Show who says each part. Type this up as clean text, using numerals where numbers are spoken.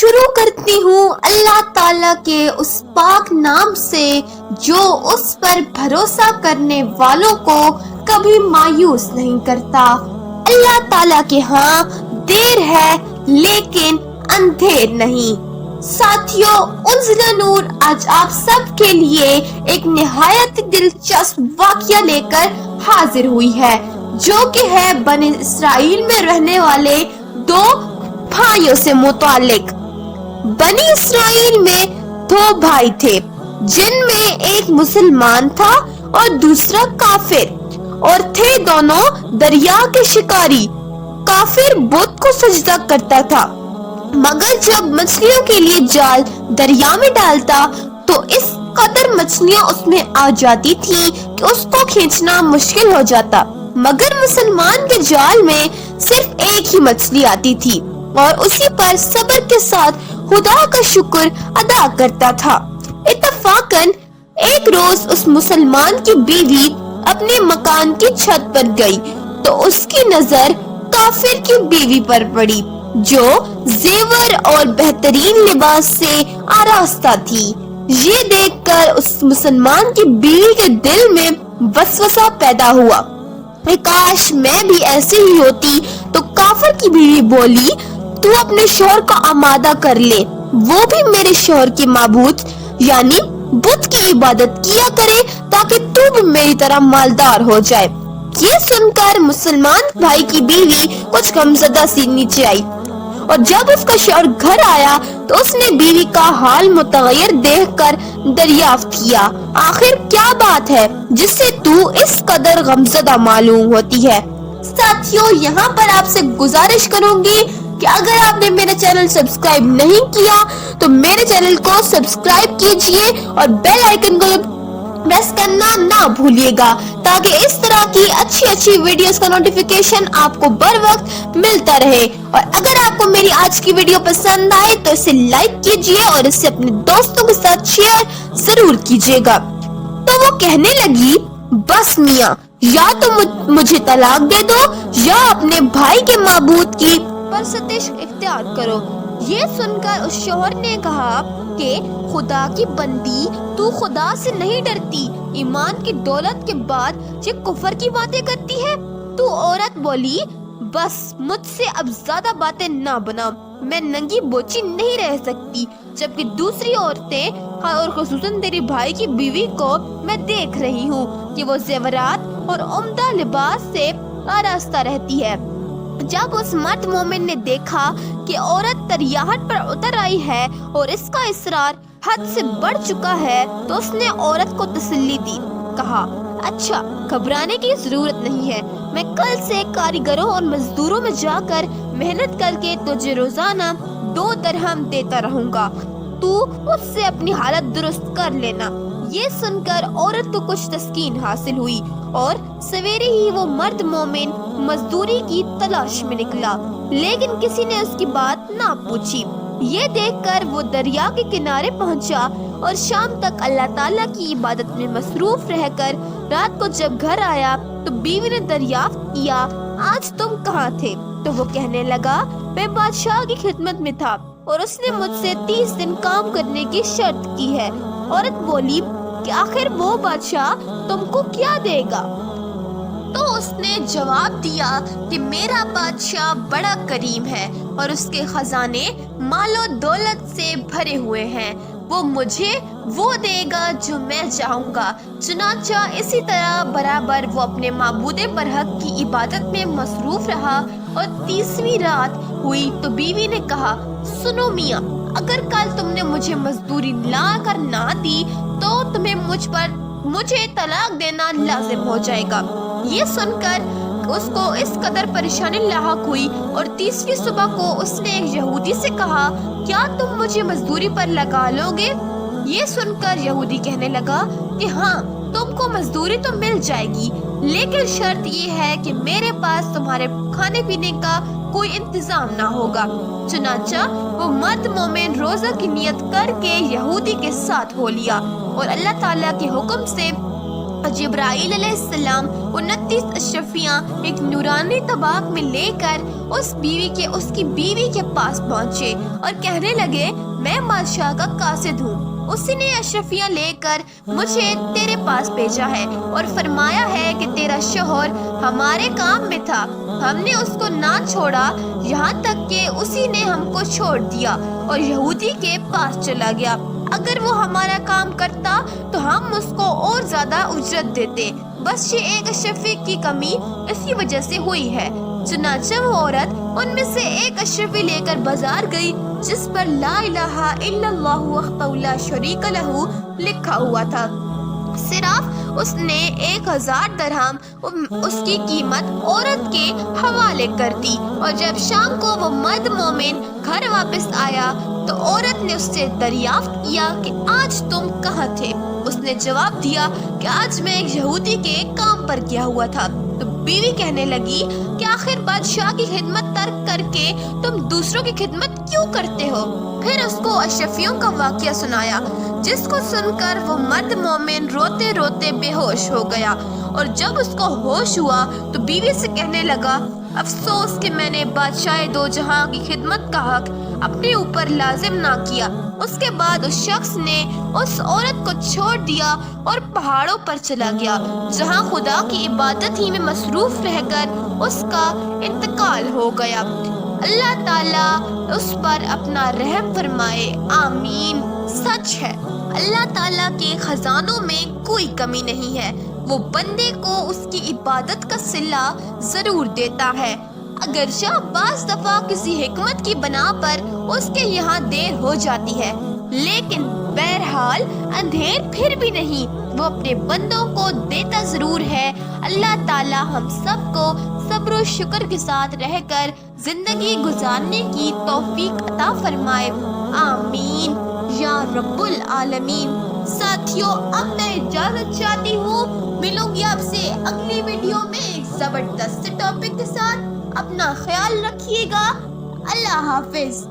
Speaker 1: شروع کرتی ہوں اللہ تعالیٰ کے اس پاک نام سے جو اس پر بھروسہ کرنے والوں کو کبھی مایوس نہیں کرتا۔ اللہ تعالیٰ کے ہاں دیر ہے لیکن اندھیر نہیں۔ ساتھیوں، انزل نور آج آپ سب کے لیے ایک نہایت دلچسپ واقعہ لے کر حاضر ہوئی ہے، جو کہ ہے بنی اسرائیل میں رہنے والے دو بھائیوں سے متعلق۔ بنی اسرائیل میں دو بھائی تھے، جن میں ایک مسلمان تھا اور دوسرا کافر، اور تھے دونوں دریا کے شکاری۔ کافر بت کو سجدہ کرتا تھا، مگر جب مچھلیوں کے لیے جال دریا میں ڈالتا تو اس قدر مچھلیاں اس میں آ جاتی تھیں کہ اس کو کھینچنا مشکل ہو جاتا، مگر مسلمان کے جال میں صرف ایک ہی مچھلی آتی تھی اور اسی پر صبر کے ساتھ خدا کا شکر ادا کرتا تھا۔ اتفاقاً ایک روز اس مسلمان کی بیوی اپنے مکان کی چھت پر گئی تو اس کی نظر کافر کی بیوی پر پڑی، جو زیور اور بہترین لباس سے آراستہ تھی۔ یہ دیکھ کر اس مسلمان کی بیوی کے دل میں وسوسہ پیدا ہوا، کاش میں بھی ایسے ہی ہوتی۔ تو کافر کی بیوی بولی، تو اپنے شوہر کو آمادہ کر لے، وہ بھی میرے شوہر کے معبود یعنی بت کی عبادت کیا کرے تاکہ تو بھی میری طرح مالدار ہو جائے۔ یہ سن کر مسلمان بھائی کی بیوی کچھ غمزدہ سی نیچے آئی، اور جب اس کا شوہر گھر آیا تو اس نے بیوی کا حال متغیر دیکھ کر دریافت کیا، آخر کیا بات ہے جس سے تو اس قدر غمزدہ معلوم ہوتی ہے؟ ساتھیوں، یہاں پر آپ سے گزارش کروں گی کہ اگر آپ نے میرا چینل سبسکرائب نہیں کیا تو میرے چینل کو سبسکرائب کیجئے اور بیل آئیکن کو پریس کرنا نہ بھولیے گا، تاکہ اس طرح کی اچھی ویڈیوز کا نوٹیفیکیشن آپ کو بر وقت ملتا رہے۔ اور اگر آپ کو میری آج کی ویڈیو پسند آئے تو اسے لائک کیجئے اور اسے اپنے دوستوں کے ساتھ شیئر ضرور کیجئے گا۔ تو وہ کہنے لگی، بس میاں، یا تو مجھے طلاق دے دو یا اپنے بھائی کے معبود کی پرستش اختیار کرو۔ یہ سن کر اس شوہر نے کہا کہ خدا کی بندی، تو خدا سے نہیں ڈرتی، ایمان کی دولت کے بعد یہ کفر کی باتیں کرتی ہے۔ تو عورت بولی، بس مجھ سے اب زیادہ باتیں نہ بنا، میں ننگی بوچی نہیں رہ سکتی، جبکہ دوسری عورتیں اور خصوصاً تیرے بھائی کی بیوی کو میں دیکھ رہی ہوں کہ وہ زیورات اور عمدہ لباس سے آراستہ رہتی ہے۔ جب اس مرد مومن نے دیکھا کہ عورت تریاحت پر اتر آئی ہے اور اس کا اصرار حد سے بڑھ چکا ہے تو اس نے عورت کو تسلی دی، کہا، اچھا، گھبرانے کی ضرورت نہیں ہے، میں کل سے کاریگروں اور مزدوروں میں جا کر محنت کر کے تجھے روزانہ 2 درہم دیتا رہوں گا، تو اس سے اپنی حالت درست کر لینا۔ یہ سن کر عورت کو کچھ تسکین حاصل ہوئی اور سویرے ہی وہ مرد مومن مزدوری کی تلاش میں نکلا، لیکن کسی نے اس کی بات نہ پوچھی۔ یہ دیکھ کر وہ دریا کے کنارے پہنچا اور شام تک اللہ تعالیٰ کی عبادت میں مصروف رہ کر رات کو جب گھر آیا تو بیوی نے دریافت کیا، آج تم کہاں تھے؟ تو وہ کہنے لگا، میں بادشاہ کی خدمت میں تھا اور اس نے مجھ سے 30 دن کام کرنے کی شرط کی ہے۔ عورت بولی کہ آخر وہ بادشاہ تم کو کیا دے گا؟ تو اس نے جواب دیا کہ میرا بادشاہ بڑا کریم ہے اور اس کے خزانے مال و دولت سے بھرے ہوئے ہیں، وہ مجھے وہ دے گا جو میں چاہوں گا۔ چنانچہ اسی طرح برابر وہ اپنے معبود برحق کی عبادت میں مصروف رہا، اور 30ویں رات ہوئی تو بیوی نے کہا، سنو میاں، اگر کل تم نے مجھے مزدوری لا کر نہ دی تو تمہیں مجھے طلاق دینا لازم ہو جائے گا۔ یہ سن کر اس کو اس قدر پریشانی لاحق ہوئی، اور 30ویں صبح کو اس نے ایک یہودی سے کہا، کیا تم مجھے مزدوری پر لگا لو گے؟ یہ سن کر یہودی کہنے لگا کہ ہاں، تم کو مزدوری تو مل جائے گی، لیکن شرط یہ ہے کہ میرے پاس تمہارے کھانے پینے کا کوئی انتظام نہ ہوگا۔ چنانچہ وہ مرد مومن روزہ کی نیت کر کے یہودی کے ساتھ ہو لیا، اور اللہ تعالیٰ کے حکم سے جبرائیل علیہ السلام 29 اشرفیاں ایک نورانی طباق میں لے کر اس کی بیوی کے پاس پہنچے اور کہنے لگے میں بادشاہ کا قاصد ہوں، اسی نے اشرفیاں لے کر مجھے تیرے پاس بھیجا ہے اور فرمایا ہے کہ تیرا شوہر ہمارے کام میں تھا، ہم نے اس کو نہ چھوڑا یہاں تک کہ اسی نے ہم کو چھوڑ دیا اور یہودی کے پاس چلا گیا، اگر وہ ہمارا کام کرتا تو ہم اس کو اور زیادہ اجرت دیتے، بس یہ ایک اشرفی کی کمی اسی وجہ سے ہوئی ہے۔ چنانچہ وہ عورت ان میں سے ایک اشرفی لے کر بازار گئی جس پر لا الہ الا اللہ وحدہ لا شریک لہ لکھا ہوا تھا، صرف اس نے 1000 درہم اس کی قیمت عورت کے حوالے کر دی، اور جب شام کو وہ مرد مومن گھر واپس آیا تو عورت نے اس سے دریافت کیا کہ آج تم کہاں تھے؟ اس نے جواب دیا کہ آج میں ایک یہودی کے کام پر گیا ہوا تھا۔ تو بیوی کہنے لگی کہ آخر بادشاہ کی خدمت ترک کر کے تم دوسروں کی خدمت کیوں کرتے ہو؟ پھر اس کو اشرفیوں کا واقعہ سنایا، جس کو سن کر وہ مرد مومن روتے روتے بے ہوش ہو گیا، اور جب اس کو ہوش ہوا تو بیوی سے کہنے لگا افسوس کہ میں نے بادشاہ دو جہاں کی خدمت کا حق اپنے اوپر لازم نہ کیا۔ اس کے بعد اس شخص نے اس عورت کو چھوڑ دیا اور پہاڑوں پر چلا گیا جہاں خدا کی عبادت ہی میں مصروف رہ کر اس کا انتقال ہو گیا۔ اللہ تعالیٰ اس پر اپنا رحم فرمائے، آمین۔ سچ ہے اللہ تعالیٰ کے خزانوں میں کوئی کمی نہیں ہے، وہ بندے کو اس کی عبادت کا صلہ ضرور دیتا ہے، اگرچہ بعض دفعہ کسی حکمت کی بنا پر اس کے یہاں دیر ہو جاتی ہے، لیکن بہرحال اندھیر پھر بھی نہیں، وہ اپنے بندوں کو دیتا ضرور ہے۔ اللہ تعالیٰ ہم سب کو صبر و شکر کے ساتھ رہ کر زندگی گزارنے کی توفیق عطا فرمائے، آمین یا رب العالمین۔ ساتھیوں اب میں اجازت چاہتی ہوں، ملوں گی آپ سے اگلی ویڈیو میں ایک زبردست ٹاپک کے ساتھ۔ اپنا خیال رکھیے گا، اللہ حافظ۔